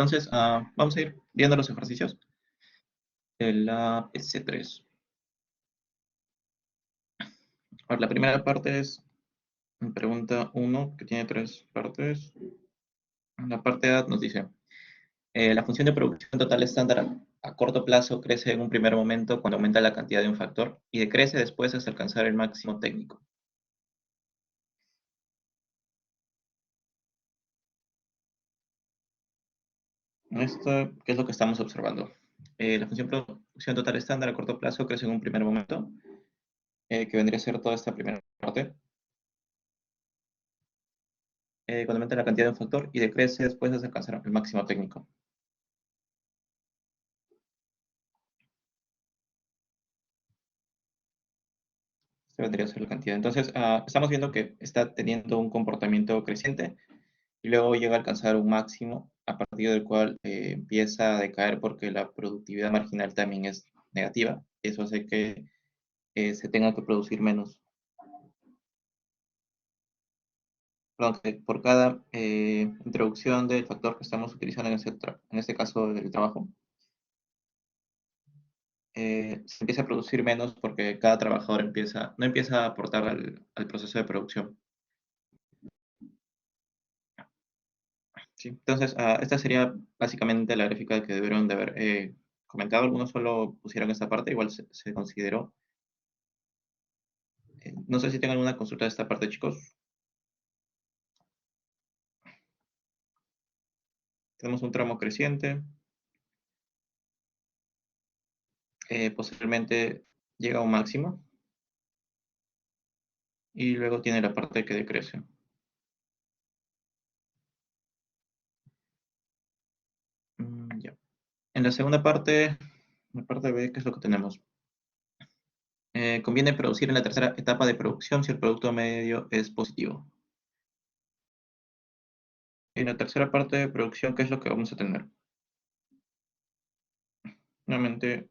Entonces, vamos a ir viendo los ejercicios de la PC3. Ahora, la primera parte es pregunta uno, que tiene tres partes. La parte A nos dice, la función de producción total estándar a corto plazo crece en un primer momento cuando aumenta la cantidad de un factor y decrece después hasta alcanzar el máximo técnico. Esto, ¿qué es lo que estamos observando? La función de producción total estándar a corto plazo crece en un primer momento, que vendría a ser toda esta primera parte, cuando aumenta la cantidad de un factor y decrece después hasta alcanzar el máximo técnico. Esta vendría a ser la cantidad. Entonces, estamos viendo que está teniendo un comportamiento creciente y luego llega a alcanzar un máximo a partir del cual empieza a decaer porque la productividad marginal también es negativa. Eso hace que se tenga que producir menos. Perdón, que por cada introducción del factor que estamos utilizando en este caso del trabajo, se empieza a producir menos porque cada trabajador no empieza a aportar al proceso de producción. Sí, entonces, esta sería básicamente la gráfica que debieron de haber comentado. Algunos solo pusieron esta parte, igual se consideró. No sé si tengan alguna consulta de esta parte, chicos. Tenemos un tramo creciente, posteriormente llega a un máximo y luego tiene la parte que decrece. Ya. En la segunda parte, la parte B, ¿qué es lo que tenemos? Conviene producir en la tercera etapa de producción si el producto medio es positivo. En la tercera parte de producción, ¿qué es lo que vamos a tener? Nuevamente,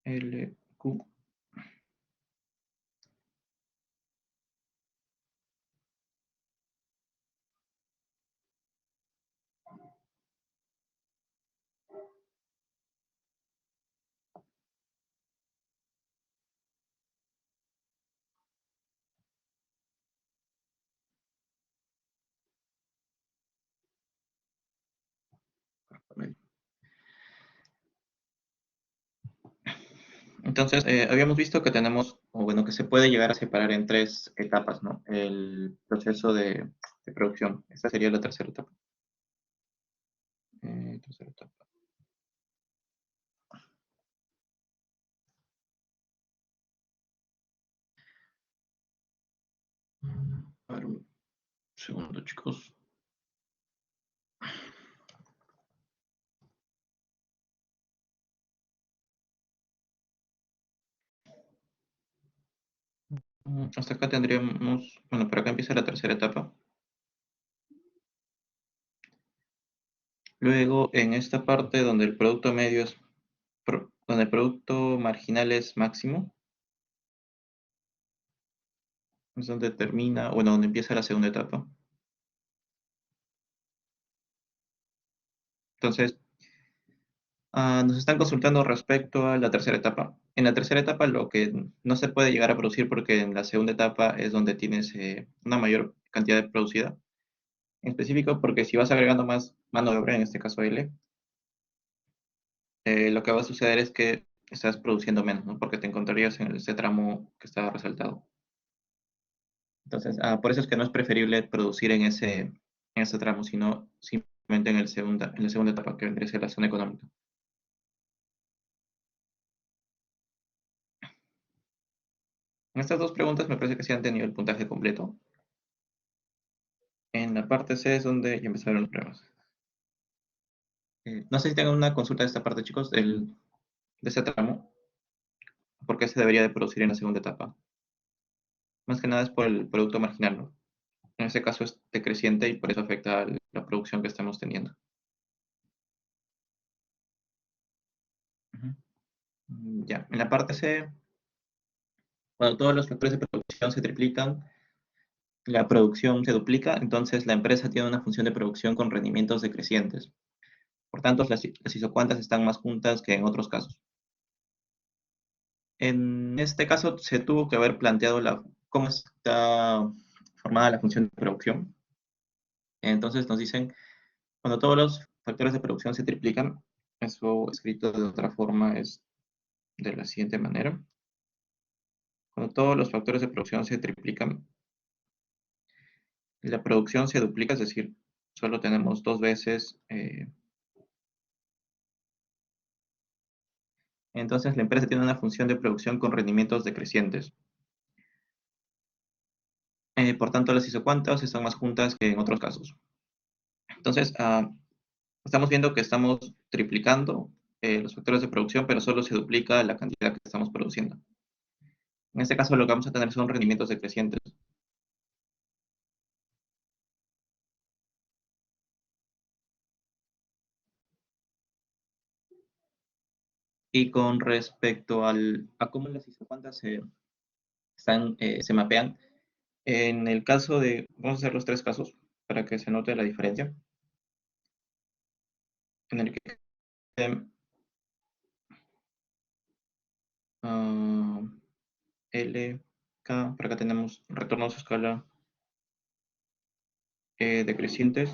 LQ. Entonces, habíamos visto que tenemos, o bueno, que se puede llegar a separar en tres etapas, ¿no? El proceso de producción. Esta sería la tercera etapa. Tercera etapa. A ver, un segundo, chicos. Hasta acá tendríamos, bueno, por acá empieza la tercera etapa. Luego, en esta parte donde el producto medio es, donde el producto marginal es máximo, es donde termina, bueno, donde empieza la segunda etapa. Entonces, nos están consultando respecto a la tercera etapa. En la tercera etapa lo que no se puede llegar a producir porque en la segunda etapa es donde tienes una mayor cantidad de producida. En específico porque si vas agregando más mano de obra, en este caso L, lo que va a suceder es que estás produciendo menos, ¿no? Porque te encontrarías en este tramo que está resaltado. Entonces, por eso es que no es preferible producir en ese tramo, sino simplemente en la segunda etapa, que vendría a ser la zona económica. En estas dos preguntas me parece que sí han tenido el puntaje completo. En la parte C es donde ya empezaron los problemas. No sé si tengan una consulta de esta parte, chicos, de ese tramo, por qué se debería de producir en la segunda etapa. Más que nada es por el producto marginal, ¿no? En este caso es decreciente y por eso afecta a la producción que estamos teniendo. Ujú. Ya, en la parte C, cuando todos los factores de producción se triplican, la producción se duplica, entonces la empresa tiene una función de producción con rendimientos decrecientes. Por tanto, las isocuantas están más juntas que en otros casos. En este caso se tuvo que haber planteado cómo está formada la función de producción. Entonces nos dicen, cuando todos los factores de producción se triplican, eso escrito de otra forma es de la siguiente manera. Cuando todos los factores de producción se triplican, la producción se duplica, es decir, solo tenemos dos veces. Entonces la empresa tiene una función de producción con rendimientos decrecientes. Por tanto, las isocuantas están más juntas que en otros casos. Entonces, estamos viendo que estamos triplicando los factores de producción, pero solo se duplica la cantidad que estamos produciendo. En este caso, lo que vamos a tener son rendimientos decrecientes. Y con respecto a cómo las isocuantas se mapean, en el caso de, vamos a hacer los tres casos para que se note la diferencia. En el que ah, L, K, por acá tenemos retornos a escala decrecientes.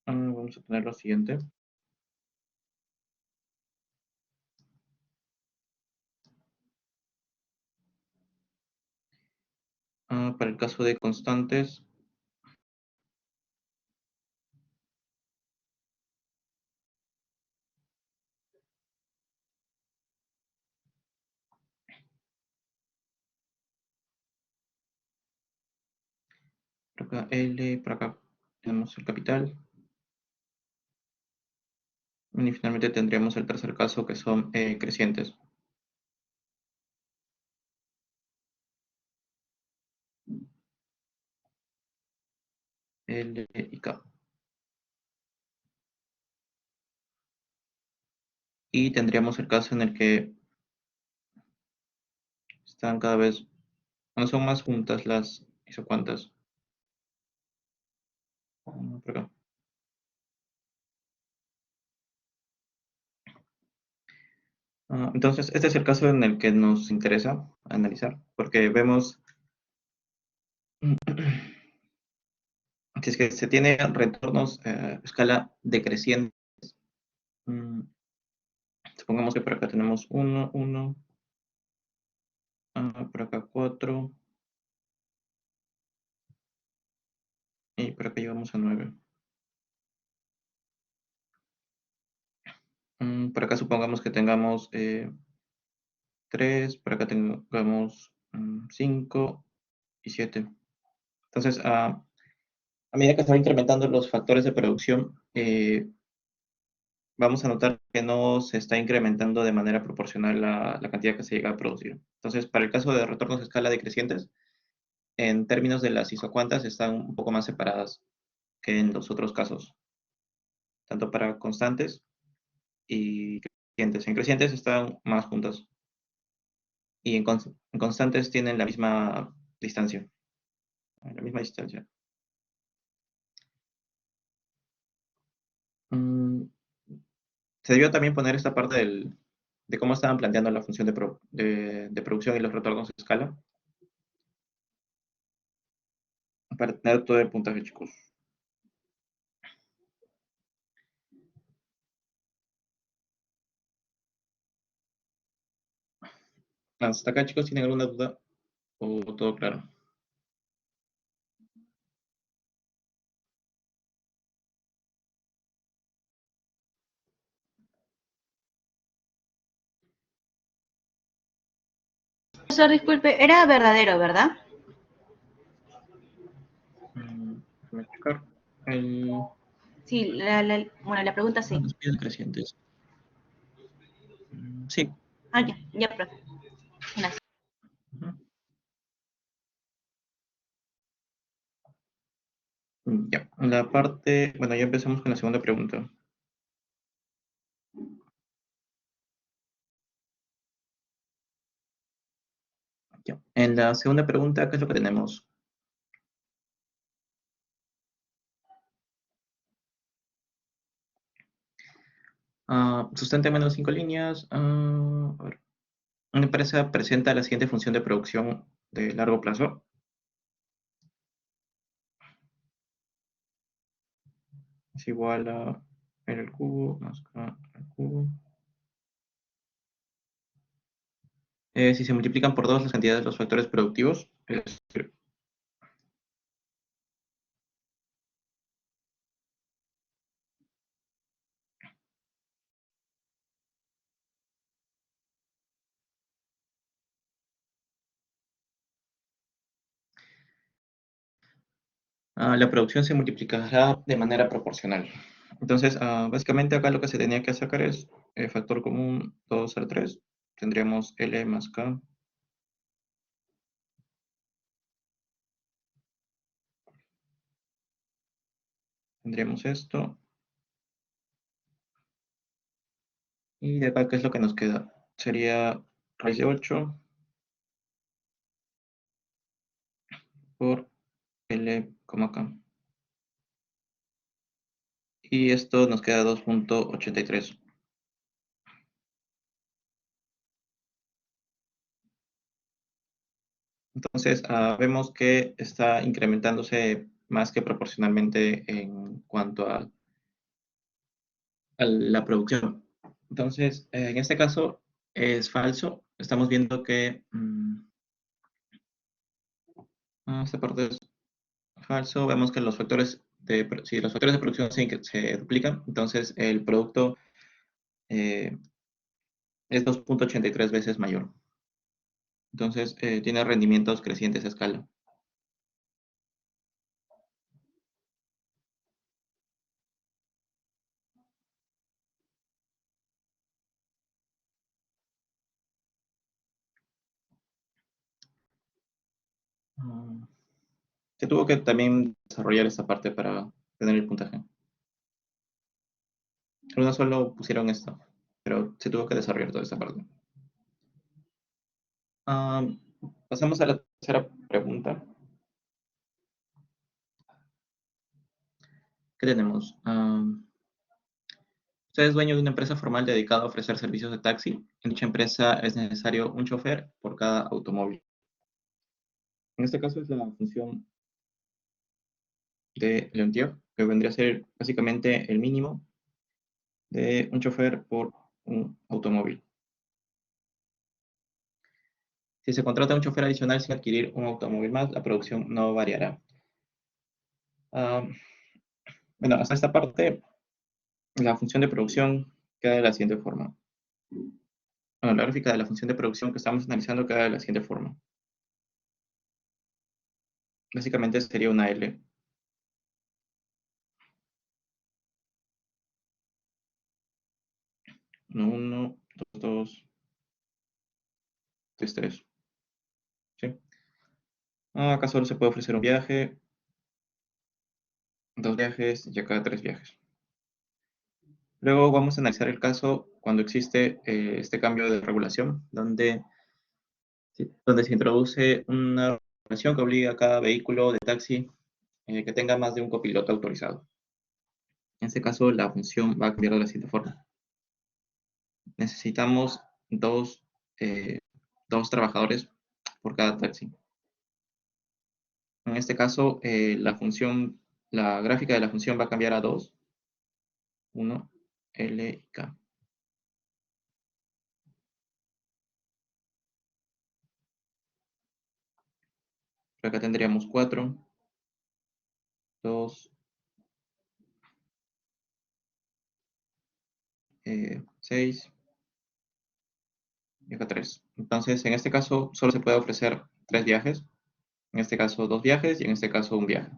Vamos a tener lo siguiente. Para el caso de constantes, por acá L, por acá tenemos el capital. Y finalmente tendríamos el tercer caso que son crecientes. L y K. Y tendríamos el caso en el que están cada vez, no son más juntas las isocuantas. Por acá. Entonces, este es el caso en el que nos interesa analizar, porque vemos si es que se tiene retornos a escala decreciente. mm, Supongamos que por acá tenemos 1, 1, por acá 4 y por acá llegamos a 9. Por acá supongamos que tengamos 3, por acá tengamos 5 y 7. Entonces, a medida que se van incrementando los factores de producción, vamos a notar que no se está incrementando de manera proporcional la cantidad que se llega a producir. Entonces, para el caso de retornos a escala decrecientes, en términos de las isocuantas, están un poco más separadas que en los otros casos, tanto para constantes y crecientes. En crecientes están más juntas y en constantes tienen la misma distancia. La misma distancia. Mm, Se debió también poner esta parte de cómo estaban planteando la función de producción y los retornos de escala para tener todo el puntaje, chicos. Hasta acá, chicos, ¿tienen alguna duda o todo claro? Profesor, disculpe, era verdadero, ¿verdad? Déjame checar. El, Sí, bueno, la pregunta sí. los pies crecientes. Sí. Ah, ya, ya, profe. Gracias. Ujú. Ya. La parte, bueno, ya empezamos con la segunda pregunta. Ya. En la segunda pregunta, ¿qué es lo que tenemos? Sustente menos 5 líneas. A ver. Una empresa presenta la siguiente función de producción de largo plazo. Es igual a R al cubo más K al cubo. Si se multiplican por 2 las cantidades de los factores productivos, es decir, la producción se multiplicará de manera proporcional. Entonces, básicamente acá lo que se tenía que sacar es factor común 2 al 3. Tendríamos L más K. Tendríamos esto. Y de acá, ¿qué es lo que nos queda? Sería raíz de 8 por L, K. Y esto nos queda 2,83. Entonces, vemos que está incrementándose más que proporcionalmente en cuanto a la producción. Entonces, en este caso es falso. Estamos viendo que esta parte es falso. Vemos que los factores si los factores de producción se duplican, entonces el producto eh, es 2,83 veces mayor. Entonces, tiene rendimientos crecientes a escala. Mm, Se tuvo que también desarrollar esta parte para tener el puntaje. Algunos solo pusieron esto, pero se tuvo que desarrollar toda esta parte. Ah, Pasamos a la tercera pregunta. ¿Qué tenemos? Usted es dueño de una empresa formal dedicada a ofrecer servicios de taxi. En dicha empresa es necesario un chofer por cada automóvil. En este caso es la función de Leontief, que vendría a ser básicamente el mínimo de un chofer por un automóvil. Si se contrata un chofer adicional sin adquirir un automóvil más, la producción no variará. Ah, bueno, hasta esta parte, la función de producción queda de la siguiente forma. Bueno, la gráfica de la función de producción que estamos analizando queda de la siguiente forma. Básicamente sería una L. 1, 2, 2, 3, 3. ¿Sí? Acá solo se puede ofrecer un viaje, dos viajes y acá tres viajes. Luego vamos a analizar el caso cuando existe este cambio de regulación, donde se introduce una regulación que obliga a cada vehículo de taxi que tenga más de un copiloto autorizado. En este caso, la función va a cambiar de la siguiente forma. Necesitamos dos, eh, dos trabajadores por cada taxi. En este caso, la gráfica de la función va a cambiar a 2, 1, L y K. Por acá tendríamos 4, 2, 6 y acá 3. Entonces, en este caso, solo se puede ofrecer 3 viajes. En este caso, 2 viajes y en este caso, un viaje.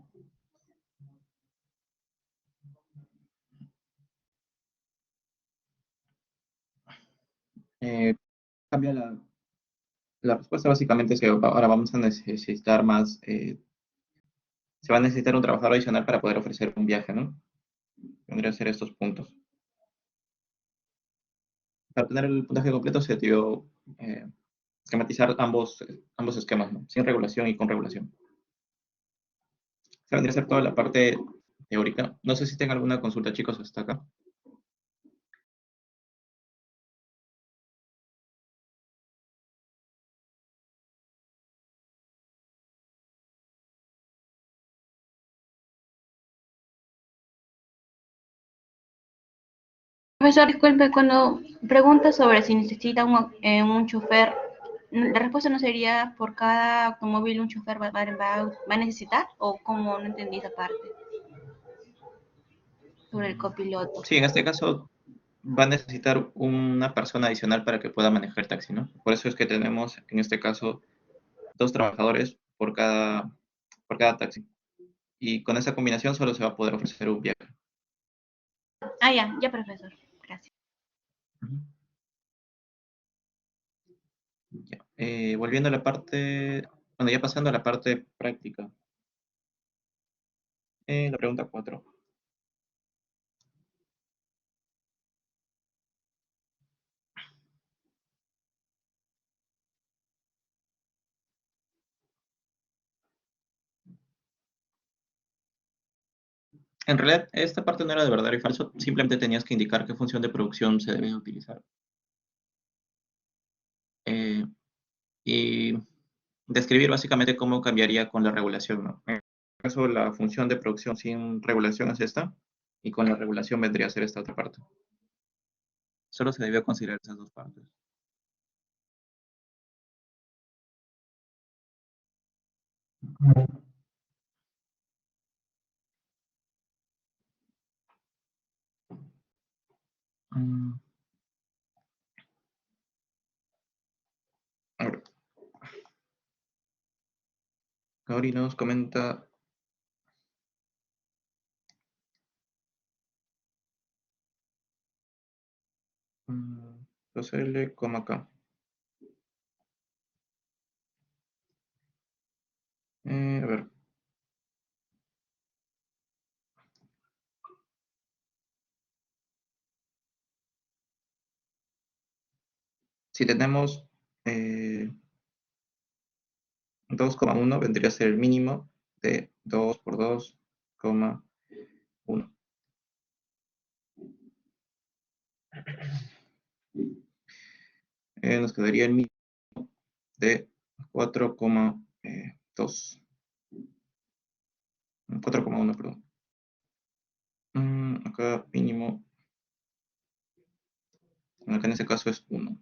Eh, Cambia la respuesta básicamente es que ahora vamos a necesitar más, se va a necesitar un trabajador adicional para poder ofrecer un viaje, ¿no? Vendría a ser estos puntos. Para obtener el puntaje completo se dio esquematizar ambos esquemas, ¿no? Sin regulación y con regulación. Esa vendría a ser toda la parte teórica. No sé si tengan alguna consulta, chicos, hasta acá. Profesor, disculpe, cuando pregunta sobre si necesita un chofer, la respuesta no sería por cada automóvil un chofer va a necesitar, o cómo no entendí esa parte sobre el copiloto. Sí, en este caso va a necesitar una persona adicional para que pueda manejar el taxi, ¿no? Por eso es que tenemos, en este caso, dos trabajadores por cada taxi. Y con esa combinación solo se va a poder ofrecer un viaje. Ah, ya, profesor. Gracias. Ujú. Ya. Volviendo a la parte, bueno, ya pasando a la parte práctica. La pregunta 4. En realidad, esta parte no era de verdadero y falso, simplemente tenías que indicar qué función de producción se debe utilizar. Eh, y describir básicamente cómo cambiaría con la regulación, ¿no? En este caso, la función de producción sin regulación es esta, y con la regulación vendría a ser esta otra parte. Solo se debió considerar esas dos partes. Mm, a ver, Gauri nos comenta, mm, 2L, acá. A ver, si tenemos 2,1 vendría a ser el mínimo de 2 por 2,1. Nos quedaría el mínimo de 4,2. 4,1, perdón. Acá mínimo, acá en este caso es 1.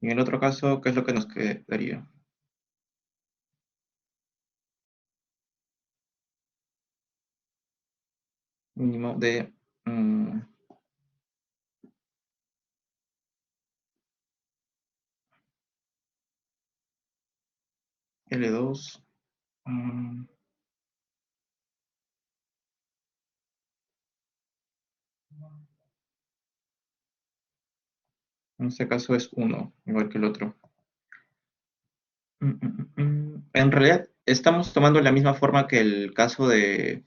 Y en el otro caso, ¿qué es lo que nos quedaría? Mínimo de L2. mm, en este caso es 1, igual que el otro. En realidad, estamos tomando la misma forma que el caso del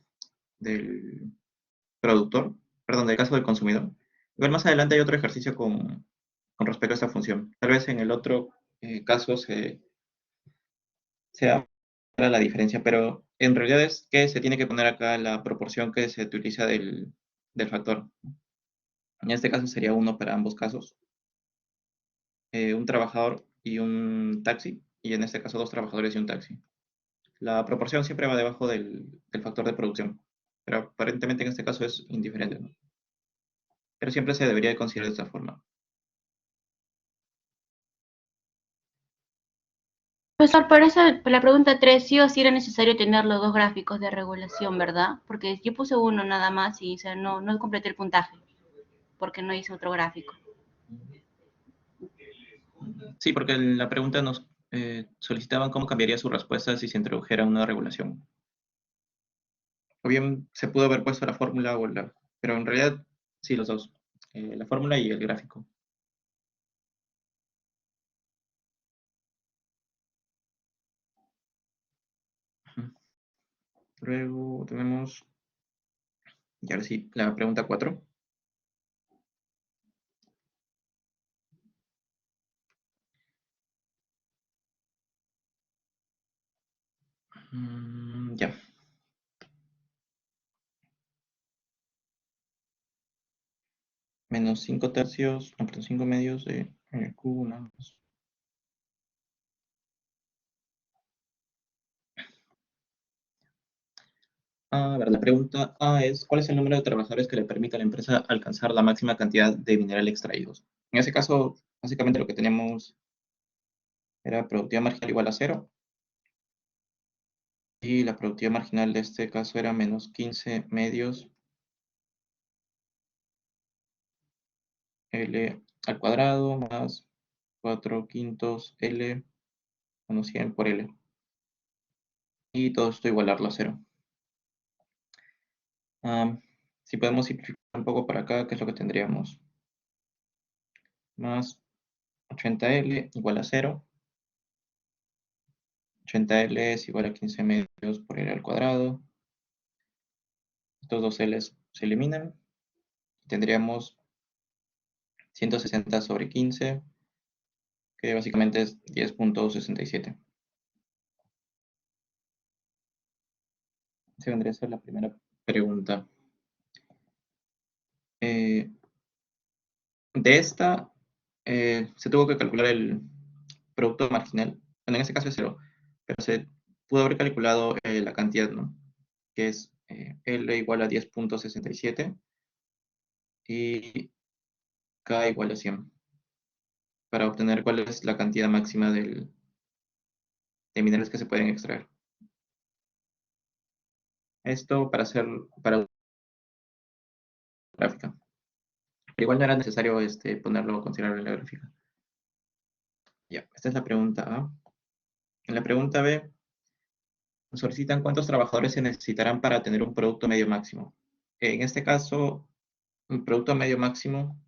productor, perdón, del caso del consumidor. Igual más adelante hay otro ejercicio con respecto a esta función. Tal vez en el otro caso sea la diferencia, pero en realidad es que se tiene que poner acá la proporción que se utiliza del factor. En este caso sería uno para ambos casos, un trabajador y un taxi, y en este caso dos trabajadores y un taxi. La proporción siempre va debajo del factor de producción, pero aparentemente en este caso es indiferente, ¿no? Pero siempre se debería de considerar de esta forma. Profesor, por eso la pregunta 3 sí o sí era necesario tener los dos gráficos de regulación, ¿verdad? Porque yo puse uno nada más y, o sea, no completé el puntaje porque no hice otro gráfico. Sí, porque en la pregunta nos solicitaban cómo cambiaría su respuesta si se introdujera una regulación. O bien se pudo haber puesto la fórmula pero en realidad sí, los dos, la fórmula y el gráfico. Ujú. Luego tenemos, y ahora sí, la pregunta 4. Ya. Menos 5 tercios, no, perdón, 5 medios de el cubo nada más. A ver, la pregunta A es, ¿cuál es el número de trabajadores que le permite a la empresa alcanzar la máxima cantidad de mineral extraídos? En ese caso, básicamente lo que teníamos era productividad marginal igual a cero, y la productividad marginal de este caso era menos 15 medios L al cuadrado más 4 quintos L menos 100 por L. Y todo esto igualarlo a cero. Si podemos simplificar un poco para acá, ¿qué es lo que tendríamos? Más 80L igual a cero. 80L es igual a 15 medios por L al cuadrado. Estos dos L's se eliminan. Tendríamos 160 sobre 15, que básicamente es 10.67. Esa vendría a ser la primera pregunta. Eh, de esta, se tuvo que calcular el producto marginal. Bueno, en este caso es cero, pero se pudo haber calculado la cantidad, ¿no? Que es L igual a 10.67 y K igual a 100, para obtener cuál es la cantidad máxima de minerales que se pueden extraer. Esto para la gráfica. Pero igual no era necesario ponerlo considerable en la gráfica. Ya, esta es la pregunta A. En la pregunta B, nos solicitan cuántos trabajadores se necesitarán para tener un producto medio máximo. En este caso, un producto medio máximo,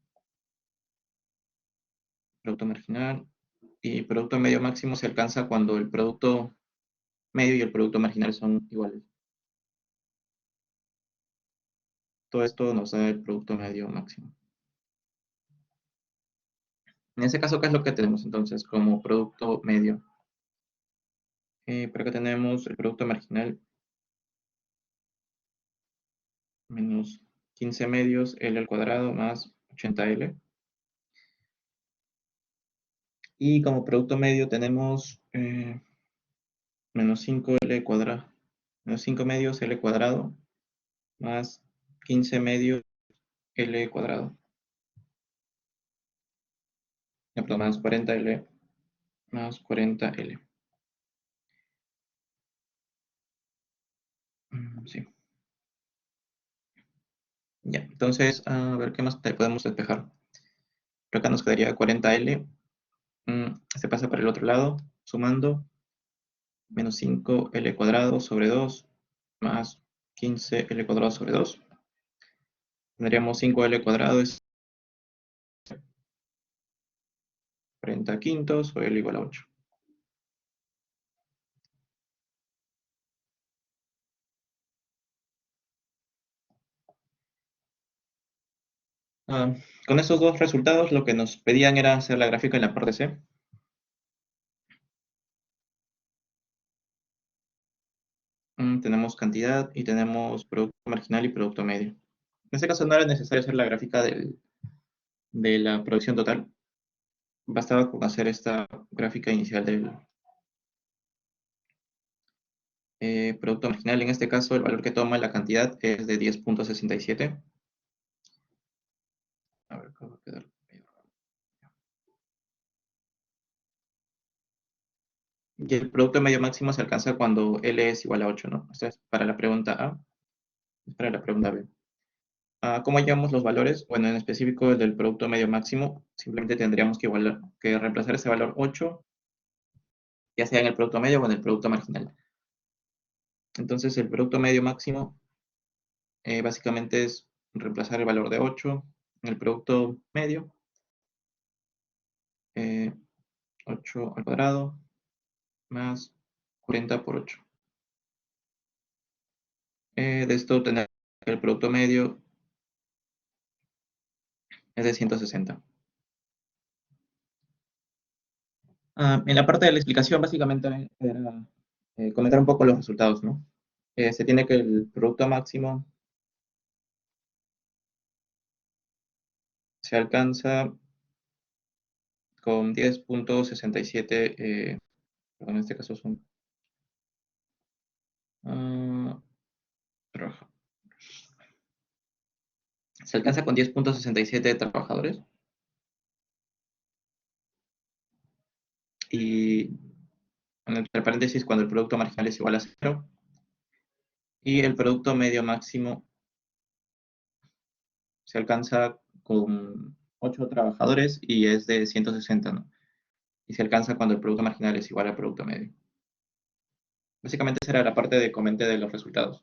producto marginal, y producto medio máximo se alcanza cuando el producto medio y el producto marginal son iguales. Todo esto nos da el producto medio máximo. En ese caso, ¿qué es lo que tenemos entonces como producto medio? Por acá tenemos el producto marginal menos 15 medios L al cuadrado más 80L. Y como producto medio tenemos menos 5L cuadrado, menos 5 medios L cuadrado más 15 medios L cuadrado. Perdón, más 40L más 40L. Sí. Ya, entonces, a ver qué más te podemos despejar. Por acá nos quedaría 40L. Se pasa para el otro lado, sumando menos 5L cuadrado sobre 2 más 15L cuadrado sobre 2. Tendríamos 5L cuadrado es 40 quintos o L igual a 8. Ah, con estos dos resultados, lo que nos pedían era hacer la gráfica en la parte C. Tenemos cantidad y tenemos producto marginal y producto medio. En este caso no era necesario hacer la gráfica de la producción total. Bastaba con hacer esta gráfica inicial del producto marginal. En este caso, el valor que toma la cantidad es de 10.67. A ver, ¿cómo va a quedar? Y el producto medio máximo se alcanza cuando L es igual a 8, ¿no? Esto es para la pregunta A, es para la pregunta B. ¿Cómo hallamos los valores? Bueno, en específico el del producto medio máximo, simplemente tendríamos que reemplazar ese valor 8, ya sea en el producto medio o en el producto marginal. Entonces el producto medio máximo básicamente es reemplazar el valor de 8 en el producto medio, 8 al cuadrado más 40 por 8. De esto tener el producto medio es de 160. En la parte de la explicación básicamente era comentar un poco los resultados, ¿no? Se tiene que el producto máximo se alcanza con 10.67, perdón, en este caso son ah, trabaja- se alcanza con 10.67 trabajadores y entre paréntesis cuando el producto marginal es igual a cero y el producto medio máximo se alcanza con 8 trabajadores y es de 160, ¿no? Y se alcanza cuando el producto marginal es igual al producto medio. Básicamente esa era la parte de comente de los resultados.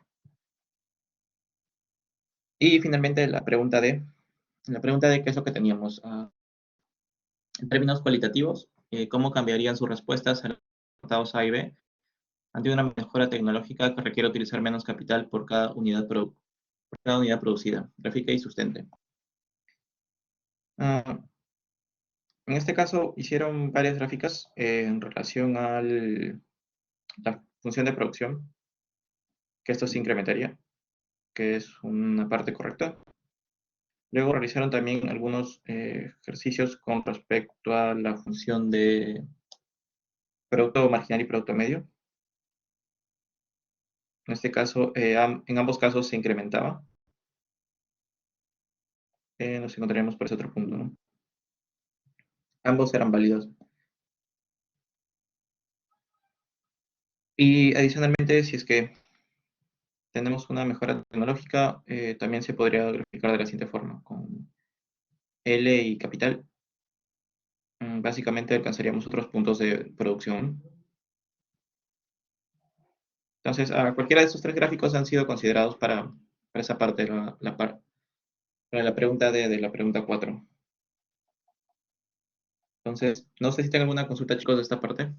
Y finalmente la pregunta de qué es lo que teníamos. En términos cualitativos, ¿cómo cambiarían sus respuestas a los resultados A y B ante una mejora tecnológica que requiere utilizar menos capital por cada unidad producida? Grafica y sustente. Ah, en este caso hicieron varias gráficas en relación a la función de producción, que esto se incrementaría, que es una parte correcta. Luego realizaron también algunos ejercicios con respecto a la función de producto marginal y producto medio. En este caso, en ambos casos se incrementaba. Nos encontraríamos por ese otro punto, ¿no? Ambos eran válidos. Y adicionalmente, si es que tenemos una mejora tecnológica, también se podría graficar de la siguiente forma, con L y capital. Básicamente alcanzaríamos otros puntos de producción. Entonces, cualquiera de estos tres gráficos han sido considerados para esa parte, para la pregunta de la pregunta 4. Entonces, no sé si tengan alguna consulta, chicos, de esta parte.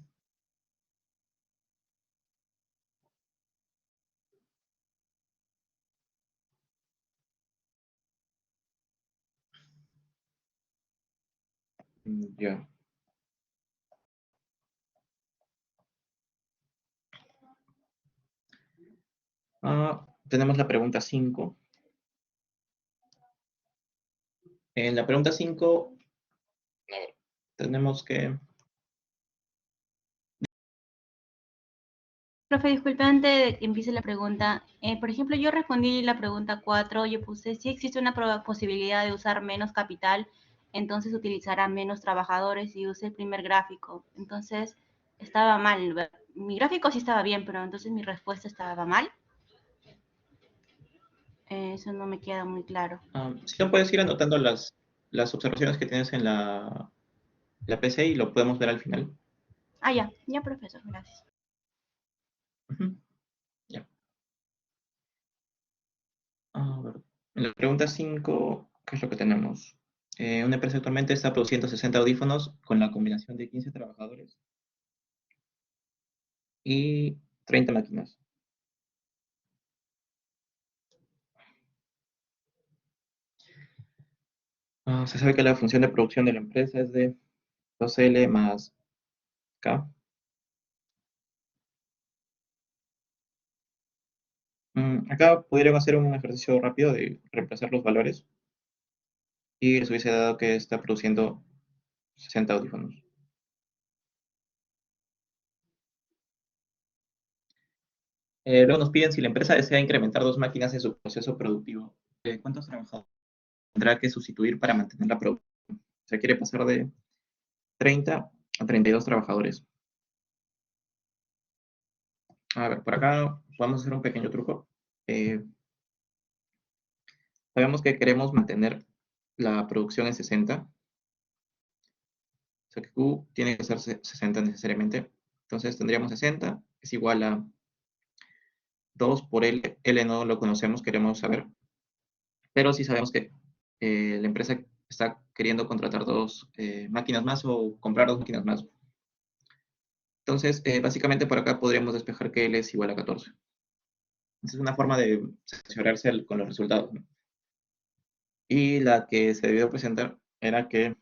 Ya. Tenemos la pregunta 5. En la pregunta 5 tenemos que... Profe, disculpe, antes de que empiece la pregunta, por ejemplo, yo respondí la pregunta 4, yo puse si existe una posibilidad de usar menos capital, entonces utilizará menos trabajadores y use el primer gráfico. Entonces, estaba mal. Mi gráfico sí estaba bien, pero entonces mi respuesta estaba mal. Eso no me queda muy claro. Si no puedes ir anotando las observaciones que tienes en la PC y lo podemos ver al final. Ah, ya, ya, profesor, gracias. Ujú, ya. A ver, en la pregunta 5, ¿qué es lo que tenemos? Una empresa actualmente está produciendo 60 audífonos con la combinación de 15 trabajadores y 30 máquinas. Se sabe que la función de producción de la empresa es de 2L más K. Acá pudieron hacer un ejercicio rápido de reemplazar los valores y les hubiese dado que está produciendo 60 audífonos. Luego nos piden si la empresa desea incrementar 2 máquinas en su proceso productivo. ¿Cuántos trabajadores tendrá que sustituir para mantener la producción? O sea, quiere pasar de 30 a 32 trabajadores. A ver, por acá vamos a hacer un pequeño truco. Eh, Sabemos que queremos mantener la producción en 60. O sea que Q tiene que ser 60 necesariamente. Entonces tendríamos 60 es igual a 2 por L. L no lo conocemos, queremos saber. Pero sí sabemos que la empresa está queriendo contratar 2 máquinas más o comprar 2 máquinas más. Entonces, básicamente por acá podríamos despejar que L es igual a 14. Esa es una forma de cerciorarse con los resultados, ¿no? Y la que se debió presentar era que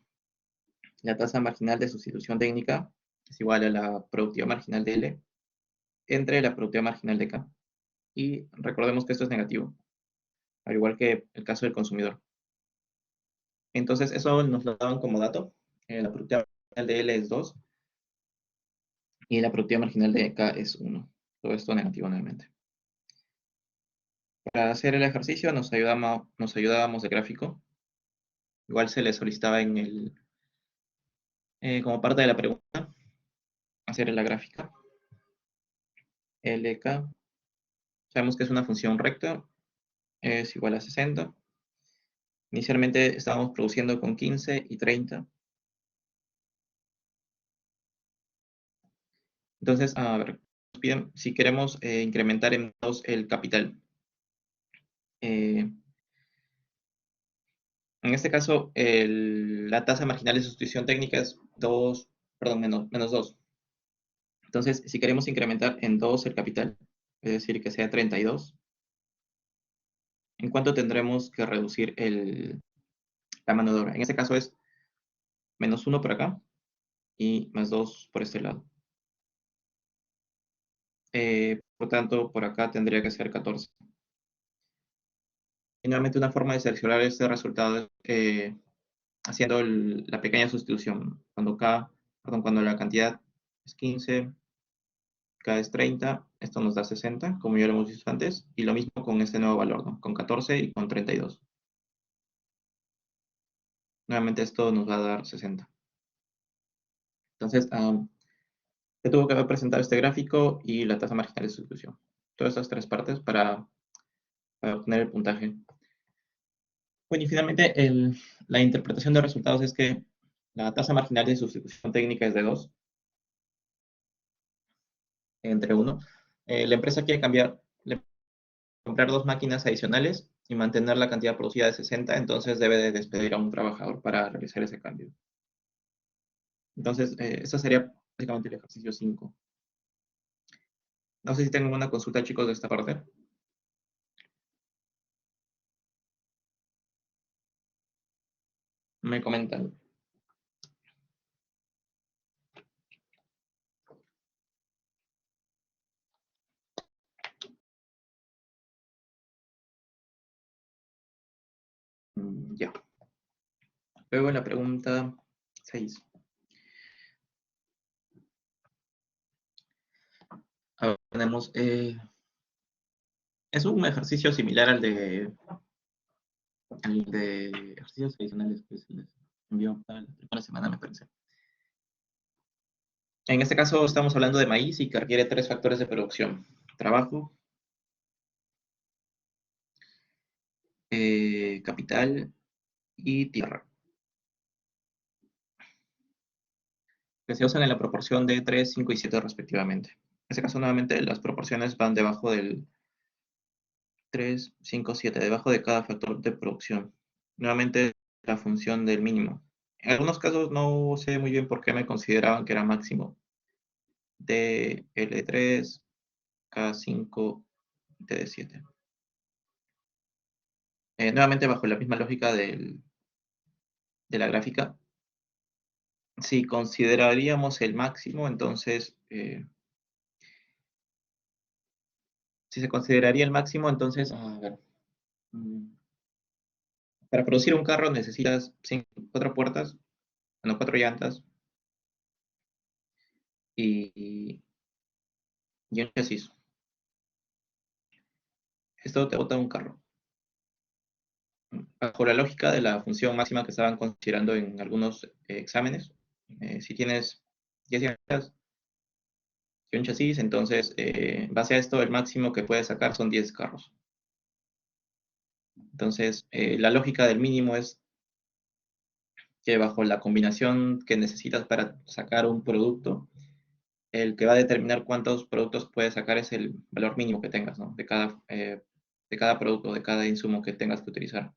la tasa marginal de sustitución técnica es igual a la productividad marginal de L entre la productividad marginal de K. Y recordemos que esto es negativo, al igual que el caso del consumidor. Entonces, eso nos lo daban como dato. La productividad marginal de L es 2 y la productividad marginal de K es 1. Todo esto negativo nuevamente. Para hacer el ejercicio nos ayudábamos de gráfico. Igual se le solicitaba como parte de la pregunta, hacer la gráfica. LK, sabemos que es una función recta, es igual a 60. Inicialmente estábamos produciendo con 15 y 30. Entonces, a ver, nos piden si queremos incrementar en 2 el capital. Eh, en este caso, la tasa marginal de sustitución técnica es 2, perdón, menos 2. Entonces, si queremos incrementar en 2 el capital, es decir, que sea 32, ¿en cuánto tendremos que reducir la mano de obra? En este caso es menos 1 por acá y más 2 por este lado. Por tanto, por acá tendría que ser 14. Finalmente, una forma de seleccionar este resultado es haciendo la pequeña sustitución. Cuando la cantidad es 15, K es 30, esto nos da 60, como ya lo hemos visto antes, y lo mismo con este nuevo valor, ¿no? Con 14 y con 32. Nuevamente esto nos va a dar 60. Entonces, se tuvo que haber presentado este gráfico y la tasa marginal de sustitución. Todas estas tres partes para obtener el puntaje. Bueno, y finalmente la interpretación de resultados es que la tasa marginal de sustitución técnica es de 2 entre 1. La empresa quiere comprar 2 máquinas adicionales y mantener la cantidad producida de 60, entonces debe de despedir a un trabajador para realizar ese cambio. Entonces, eso sería básicamente el ejercicio 5. No sé si tengo una consulta, chicos, de esta parte. Me comentan. Ya. Luego la pregunta 6. Ahora tenemos, es un ejercicio similar al de ejercicios adicionales que se les envió para la primera semana, me parece. En este caso estamos hablando de maíz y que requiere 3 factores de producción: trabajo, capital y tierra, que se usan en la proporción de 3, 5 y 7 respectivamente. En este caso, nuevamente, las proporciones van debajo del 3, 5, 7, debajo de cada factor de producción. Nuevamente, la función del mínimo. En algunos casos no sé muy bien por qué me consideraban que era máximo. DL3, K5, TD7. Nuevamente, bajo la misma lógica de la gráfica, si consideraríamos el máximo, entonces, si se consideraría el máximo, entonces, a ver, mm, para producir un carro necesitas 4 puertas, bueno, 4 llantas y un chasis. Esto te bota un carro. Bajo la lógica de la función máxima que estaban considerando en algunos exámenes, si tienes 10 llantas y un chasis, entonces, en base a esto, el máximo que puedes sacar son 10 carros. Entonces, la lógica del mínimo es que bajo la combinación que necesitas para sacar un producto, el que va a determinar cuántos productos puedes sacar es el valor mínimo que tengas, ¿no? De cada producto, de cada insumo que tengas que utilizar.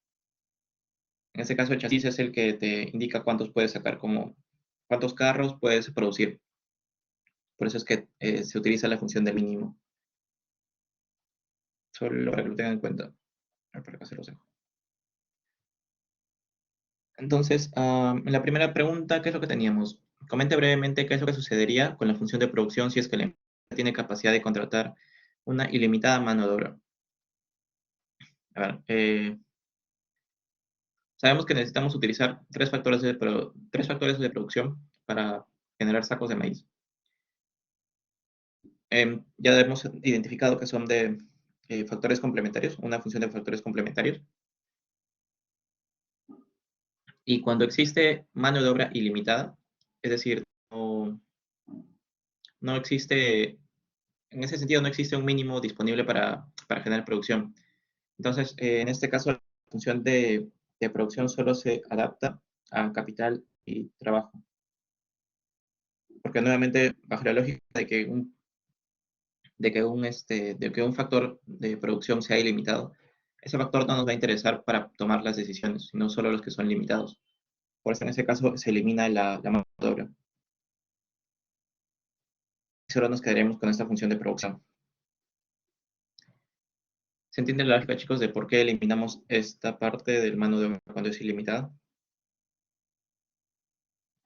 En este caso, el chasis es el que te indica cuántos puedes sacar, como cuántos carros puedes producir. Por eso es que se utiliza la función de mínimo. Solo para que lo tengan en cuenta. Para acá se los dejo. Entonces, en la primera pregunta, ¿qué es lo que teníamos? Comente brevemente qué es lo que sucedería con la función de producción si es que la tiene capacidad de contratar una ilimitada mano de obra. A ver, sabemos que necesitamos utilizar tres factores de producción para generar sacos de maíz. Ya hemos identificado que son de factores complementarios, una función de factores complementarios. Y cuando existe mano de obra ilimitada, es decir, no existe, en ese sentido no existe un mínimo disponible para generar producción. Entonces, en este caso, la función de producción solo se adapta a capital y trabajo. Porque nuevamente, bajo la lógica de que un factor de producción sea ilimitado, ese factor no nos va a interesar para tomar las decisiones, sino solo los que son limitados. Por eso en ese caso se elimina la mano de obra. Y solo nos quedaremos con esta función de producción. ¿Se entiende la lógica, chicos, de por qué eliminamos esta parte del mano de obra cuando es ilimitada?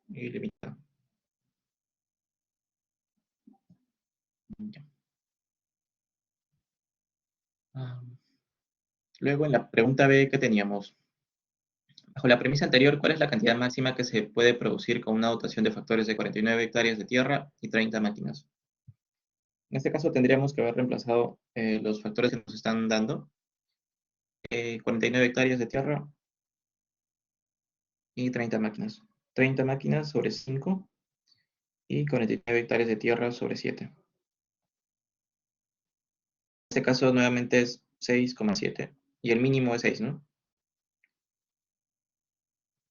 Ilimitada. Ya. Ah, Luego en la pregunta B que teníamos, bajo la premisa anterior, ¿cuál es la cantidad máxima que se puede producir con una dotación de factores de 49 hectáreas de tierra y 30 máquinas? En este caso tendríamos que haber reemplazado los factores que nos están dando. 49 hectáreas de tierra y 30 máquinas. 30 máquinas sobre 5 y 49 hectáreas de tierra sobre 7. En este caso nuevamente es 6,7 y el mínimo es 6, ¿no?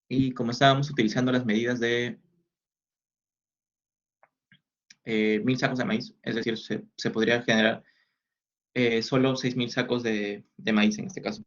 Y como estábamos utilizando las medidas de 1000 sacos de maíz, es decir, se podría generar solo 6000 sacos de maíz en este caso.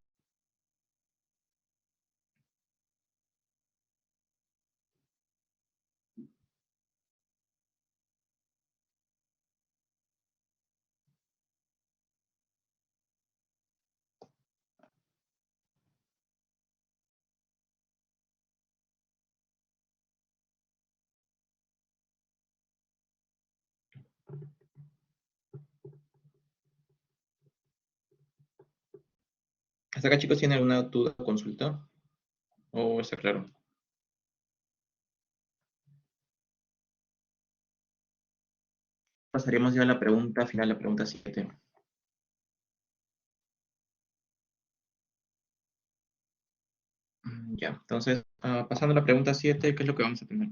¿Hasta acá, chicos, tienen alguna duda o consulta? ¿O está claro? Pasaríamos ya a la pregunta final, la pregunta 7. Ya, entonces, pasando a la pregunta 7, ¿qué es lo que vamos a tener?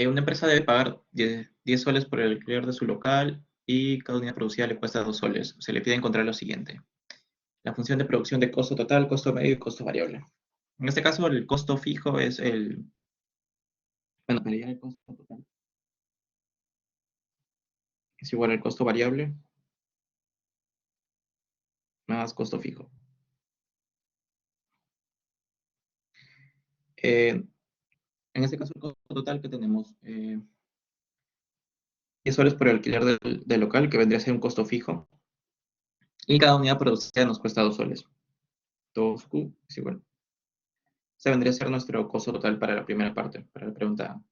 Una empresa debe pagar 10 soles por el alquiler de su local y cada unidad producida le cuesta 2 soles. Se le pide encontrar lo siguiente. La función de producción de costo total, costo medio y costo variable. En este caso, el costo fijo es bueno, para llegar al costo total, es igual al costo variable más costo fijo. En este caso, el costo total que tenemos, 10 soles por el alquiler del local, que vendría a ser un costo fijo, y cada unidad producida nos cuesta 2 soles. 2Q es igual. Ese vendría a ser nuestro costo total para la primera parte, para la pregunta A.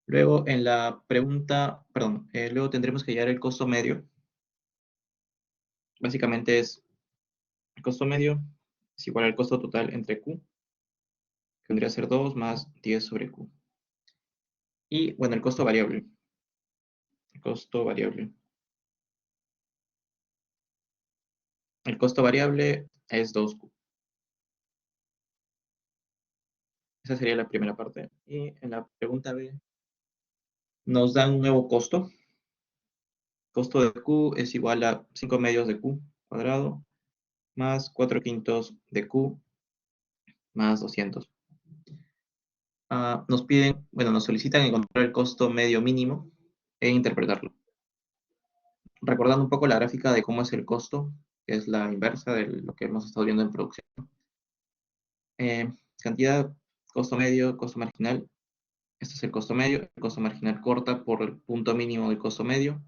Luego en la pregunta, perdón, luego tendremos que hallar el costo medio. Básicamente es el costo medio es igual al costo total entre Q, que vendría a ser 2 más 10 sobre Q. Y bueno, el costo variable. El costo variable. El costo variable es 2Q. Esa sería la primera parte. Y en la pregunta B nos dan un nuevo costo. Costo de Q es igual a 5 medios de Q cuadrado más 4 quintos de Q más 200. Nos piden, bueno, nos solicitan encontrar el costo medio mínimo e interpretarlo. Recordando un poco la gráfica de cómo es el costo, que es la inversa de lo que hemos estado viendo en producción. Cantidad, costo medio, costo marginal. Este es el costo medio. El costo marginal corta por el punto mínimo del costo medio.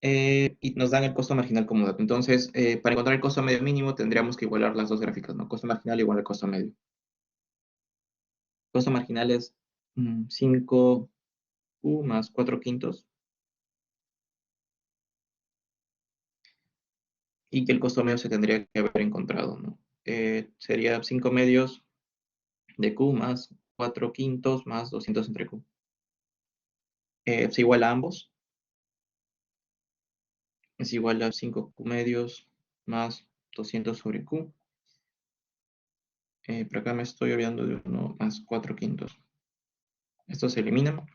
y nos dan el costo marginal como dato. Entonces, para encontrar el costo medio mínimo tendríamos que igualar las dos gráficas, ¿no? Costo marginal igual al costo medio. Costo marginal es 5Q más 4 quintos, y que el costo medio se tendría que haber encontrado, ¿no? Sería 5 medios de Q más 4 quintos más 200 entre Q. Es igual a ambos, es igual a 5Q medios más 200 sobre Q. Por acá me estoy olvidando de uno más 4 quintos. Estos se eliminan.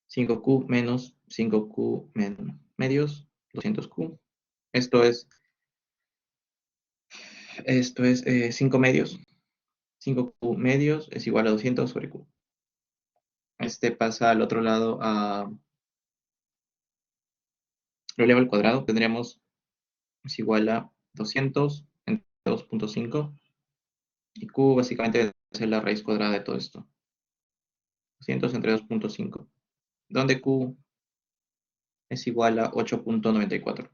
5Q menos 5Q medios, 200Q. Esto es, esto es 5 medios. 5Q medios es igual a 200 sobre Q. Este pasa al otro lado lo elevo al cuadrado. Tendríamos es igual a 200 entre 2.5. Y Q básicamente debe ser la raíz cuadrada de todo esto. 200 entre 2.5. Donde Q es igual a 8.94.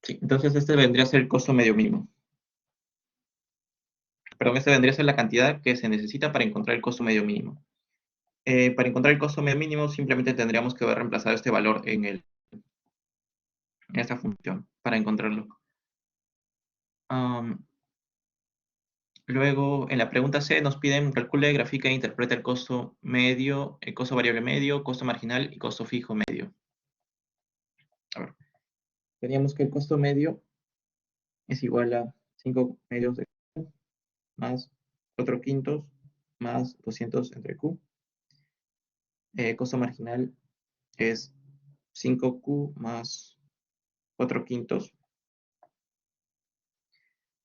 Sí, entonces este vendría a ser el costo medio mínimo. Perdón, este vendría a ser la cantidad que se necesita para encontrar el costo medio mínimo. Para encontrar el costo medio mínimo simplemente tendríamos que reemplazar este valor en esta función para encontrarlo. Luego, en la pregunta C nos piden calcule, grafica e interpreta el costo medio, el costo variable medio, costo marginal y costo fijo medio. A ver, teníamos que el costo medio es igual a 5 medios de Q más 4 quintos más 200 entre Q. Costo marginal es 5Q más 4 quintos.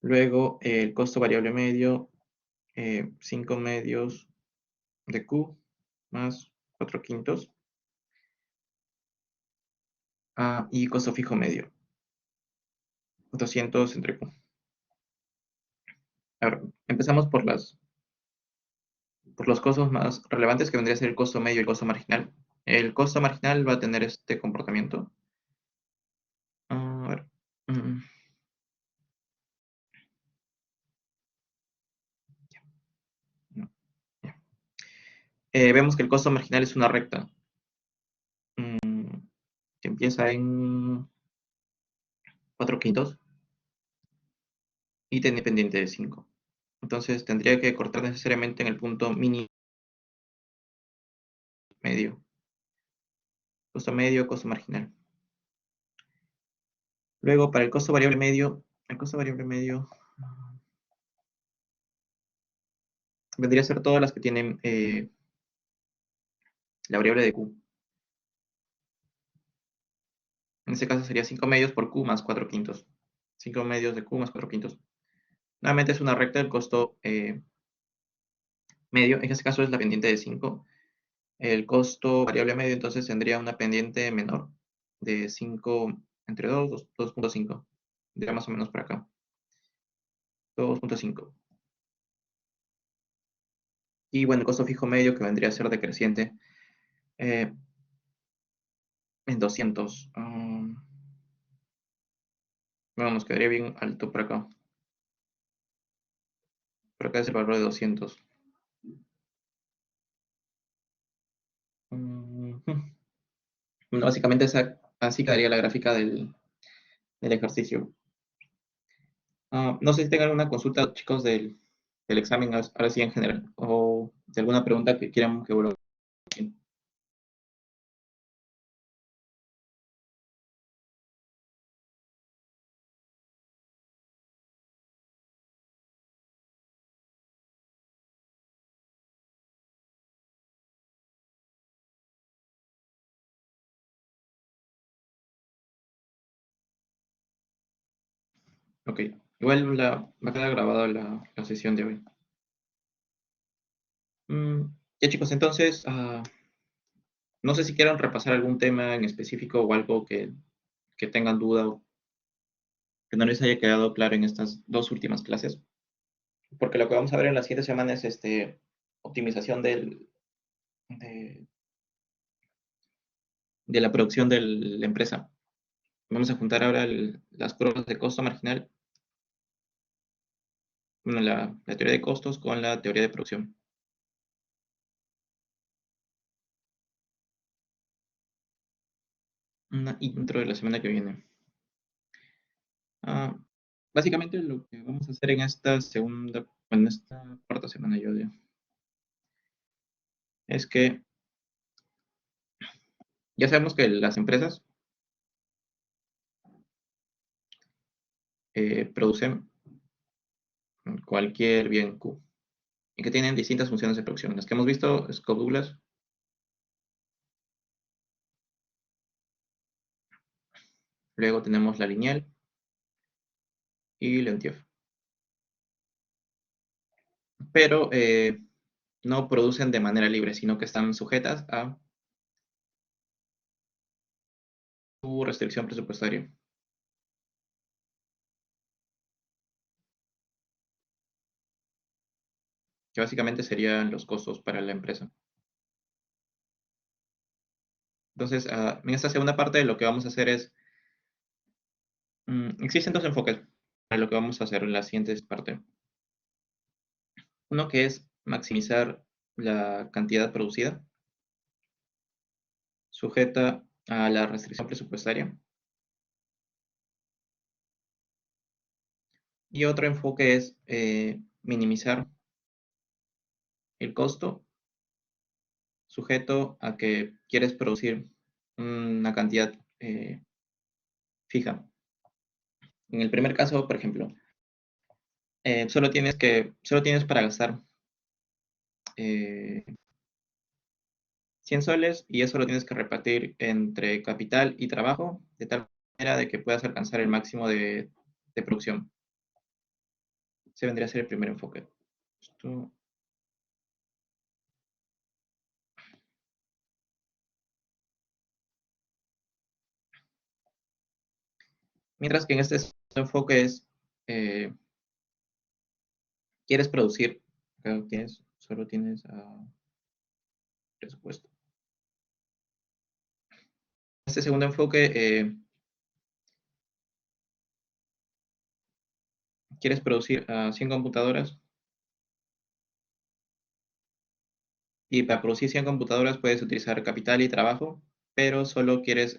Luego, el costo variable medio, 5 medios de Q más 4 quintos. Y costo fijo medio, 200 entre Q. A ver, empezamos por los costos más relevantes, que vendría a ser el costo medio y el costo marginal. El costo marginal va a tener este comportamiento. A ver. mm, no, ya. Vemos que el costo marginal es una recta mm, que empieza en 4 quintos y tiene pendiente de 5. Entonces tendría que cortar necesariamente en el punto mínimo medio. Costo medio, costo marginal. Luego, para el costo variable medio vendría a ser todas las que tienen la variable de Q. En este caso sería 5 medios por Q más 4 quintos. 5 medios de Q más 4 quintos. Nuevamente es una recta del costo medio. En este caso es la pendiente de 5. El costo variable medio entonces tendría una pendiente menor de 5 entre 2, 2.5. Tendría más o menos por acá. 2.5. Y bueno, el costo fijo medio que vendría a ser decreciente eh, en 200. Bueno, nos quedaría bien alto por acá. Por acá es el valor de 200. Bueno, básicamente así quedaría la gráfica del ejercicio. No sé si tengan alguna consulta, chicos, del examen, ahora sí en general, o de alguna pregunta que quieran que vuelva. Ok, igual va a quedar grabada la sesión de hoy. Ya, chicos, entonces, no sé si quieran repasar algún tema en específico o algo que tengan duda o que no les haya quedado claro en estas dos últimas clases. porque lo que vamos a ver en la siguiente semana es optimización de la producción de la empresa. Vamos a juntar ahora las curvas de costo marginal, bueno, la teoría de costos con la teoría de producción. Una intro de la semana que viene. Ah, básicamente lo que vamos a hacer en esta segunda, bueno, en esta cuarta semana yo digo, es que ya sabemos que las empresas producen cualquier bien Q y que tienen distintas funciones de producción. Las que hemos visto, Scope Douglas, luego tenemos la lineal y Leontief. Pero no producen de manera libre, sino que están sujetas a su restricción presupuestaria, que básicamente serían los costos para la empresa. Entonces, en esta segunda parte lo que vamos a hacer es, existen dos enfoques para lo que vamos a hacer en la siguiente parte. Uno que es maximizar la cantidad producida, sujeta a la restricción presupuestaria. Y otro enfoque es minimizar el costo sujeto a que quieres producir una cantidad fija. En el primer caso, por ejemplo, solo tienes para gastar 100 soles y eso lo tienes que repartir entre capital y trabajo de tal manera de que puedas alcanzar el máximo de producción. Ese vendría a ser el primer enfoque. Esto- Mientras que en este enfoque es, eh, quieres producir, claro, solo tienes presupuesto. Este segundo enfoque, quieres producir 100 computadoras y para producir 100 computadoras puedes utilizar capital y trabajo, pero solo quieres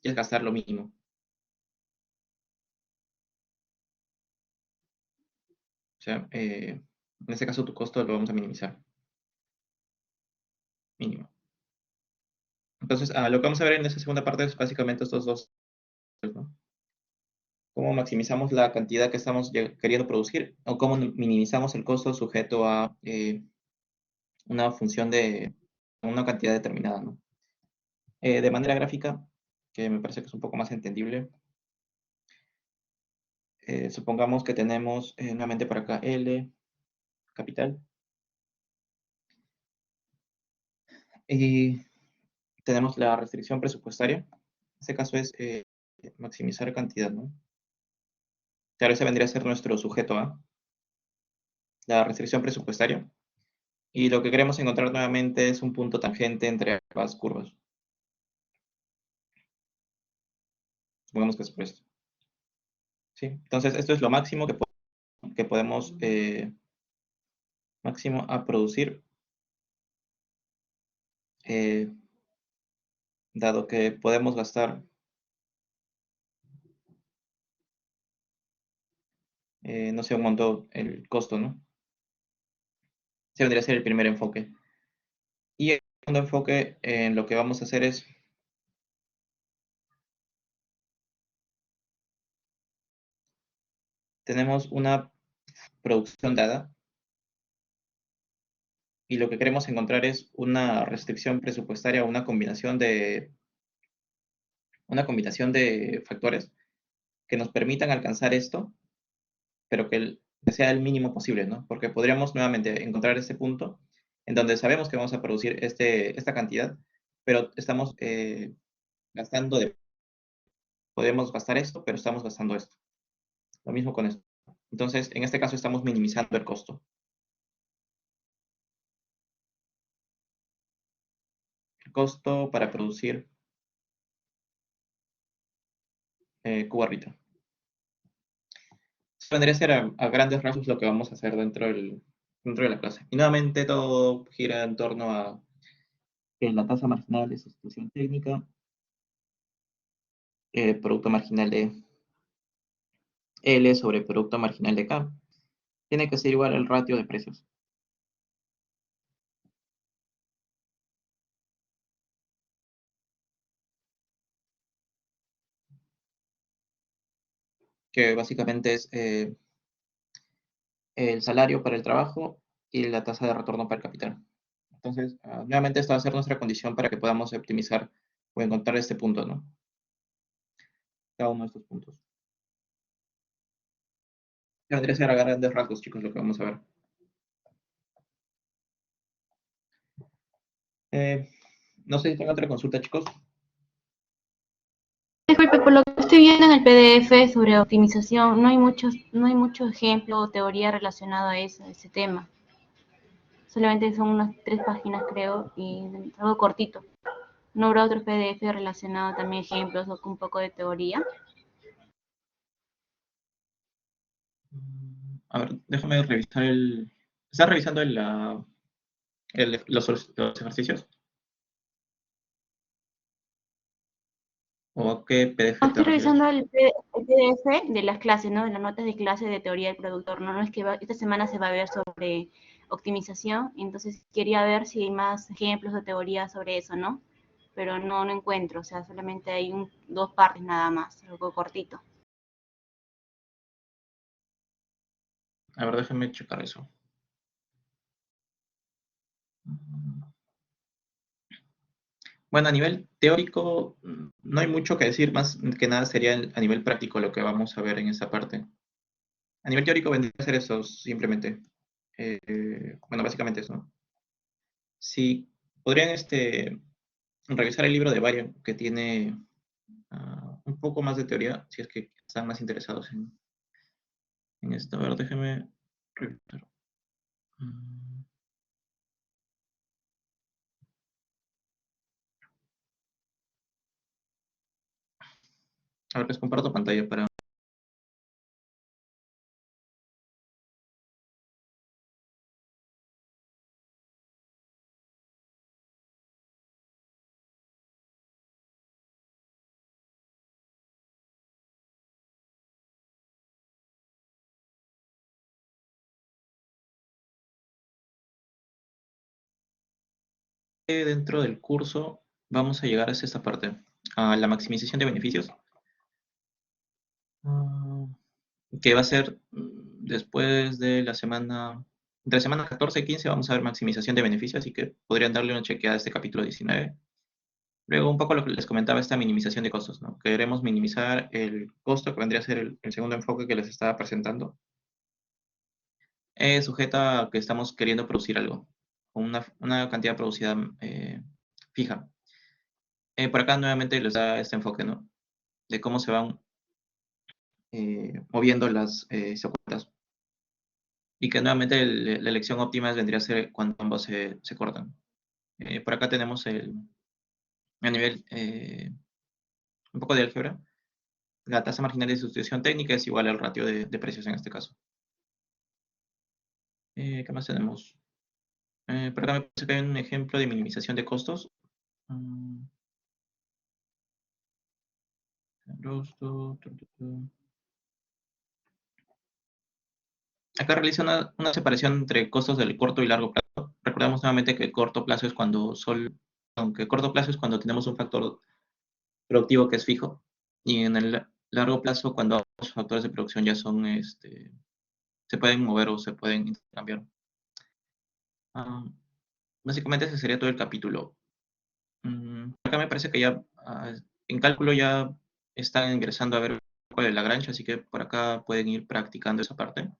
gastar lo mínimo. O sea, en este caso tu costo lo vamos a minimizar, mínimo. Entonces, lo que vamos a ver en esta segunda parte es básicamente estos dos, ¿no? Cómo maximizamos la cantidad que estamos queriendo producir o cómo minimizamos el costo sujeto a una función de una cantidad determinada, ¿no? De manera gráfica, que me parece que es un poco más entendible, supongamos que tenemos nuevamente por acá L capital y tenemos la restricción presupuestaria. En este caso es maximizar cantidad, ¿no? Claro, ese vendría a ser nuestro sujeto A, la restricción presupuestaria. Y lo que queremos encontrar nuevamente es un punto tangente entre ambas curvas. Supongamos que es por esto. ¿Sí? Entonces, esto es lo máximo que podemos máximo a producir, eh, dado que podemos gastar, no sé, un montón el costo, ¿no? Ese vendría a ser el primer enfoque. Y el segundo enfoque en lo que vamos a hacer es, tenemos una producción dada y lo que queremos encontrar es una restricción presupuestaria, una combinación de factores que nos permitan alcanzar esto, pero que sea el mínimo posible, ¿no? Porque podríamos nuevamente encontrar este punto en donde sabemos que vamos a producir esta cantidad, pero estamos gastando podemos gastar esto, pero estamos gastando esto. Lo mismo con esto. Entonces, en este caso estamos minimizando el costo. El costo para producir cubo Rita. Eso vendría a ser a grandes rasgos lo que vamos a hacer dentro de la clase. Y nuevamente todo gira en torno a la tasa marginal de sustitución técnica, producto marginal de L sobre producto marginal de K. Tiene que ser igual al ratio de precios, que básicamente es el salario para el trabajo y la tasa de retorno para el capital. Entonces, nuevamente esta va a ser nuestra condición para que podamos optimizar o encontrar este punto, ¿no? Cada uno de estos puntos. Vendría a ser a grandes rasgos, chicos, lo que vamos a ver. Eh, no sé si tengo otra consulta, chicos. Disculpe, por lo que estoy viendo en el PDF sobre optimización, no hay mucho ejemplo o teoría relacionado a eso, a ese tema. Solamente son unas 3 páginas, creo, y algo cortito. ¿No habrá otro PDF relacionado también ejemplos o con un poco de teoría? A ver, déjame revisar el... ¿Estás revisando los ejercicios? ¿O a qué No, PDF te estoy refieres? revisando el PDF de las clases, ¿no? De las notas de clase de teoría del productor, ¿no? No es que esta semana se va a ver sobre optimización, entonces quería ver si hay más ejemplos de teoría sobre eso, ¿no? Pero no encuentro, o sea, solamente hay 2 partes nada más, algo cortito. A ver, déjame checar eso. Bueno, a nivel teórico no hay mucho que decir, más que nada sería a nivel práctico lo que vamos a ver en esa parte. A nivel teórico vendría a ser eso, simplemente. Bueno, básicamente eso, ¿no? Si podrían revisar el libro de Varian, que tiene un poco más de teoría, si es que están más interesados en esto. A ver, déjeme revisar. Mm, A ver, les comparto pantalla para... Dentro del curso vamos a llegar a esta parte, a la maximización de beneficios, ah, que va a ser después de la semana, entre semana 14 y 15 vamos a ver maximización de beneficios, así que podrían darle una chequeada a este capítulo 19. Luego, un poco lo que les comentaba, esta minimización de costos, ¿no? Queremos minimizar el costo, que vendría a ser el segundo enfoque que les estaba presentando, sujeta a que estamos queriendo producir algo, con una cantidad producida fija. Por acá nuevamente les da este enfoque, ¿no? De cómo se van moviendo las secuencias. Y que nuevamente la elección óptima vendría a ser cuando ambos se cortan. Por acá tenemos a nivel un poco de álgebra. La tasa marginal de sustitución técnica es igual al ratio de precios en este caso. ¿Qué más tenemos? Por acá me parece que hay un ejemplo de minimización de costos. Mm, Acá realiza una separación entre costos del corto y largo plazo. Recordemos nuevamente que el corto plazo es aunque el corto plazo es cuando tenemos un factor productivo que es fijo, y en el largo plazo cuando los factores de producción ya se pueden mover o se pueden intercambiar. Ah, Básicamente ese sería todo el capítulo. Acá me parece que ya en cálculo ya están ingresando a ver cuál es la Lagrange, así que por acá pueden ir practicando esa parte,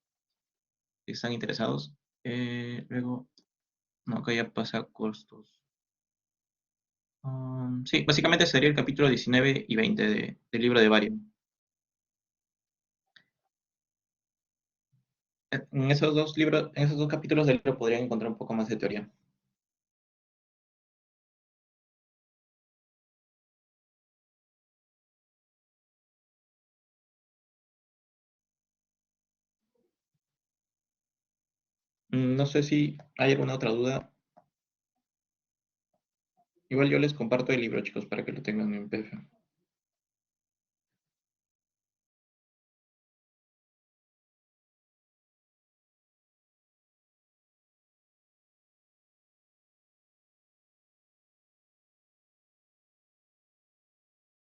si están interesados. Luego, no, acá ya pasa costos. Sí, básicamente sería el capítulo 19 y 20 del libro de Varian. En esos dos libros, en esos dos capítulos del libro podrían encontrar un poco más de teoría. No sé si hay alguna otra duda. Igual yo les comparto el libro, chicos, para que lo tengan en PDF.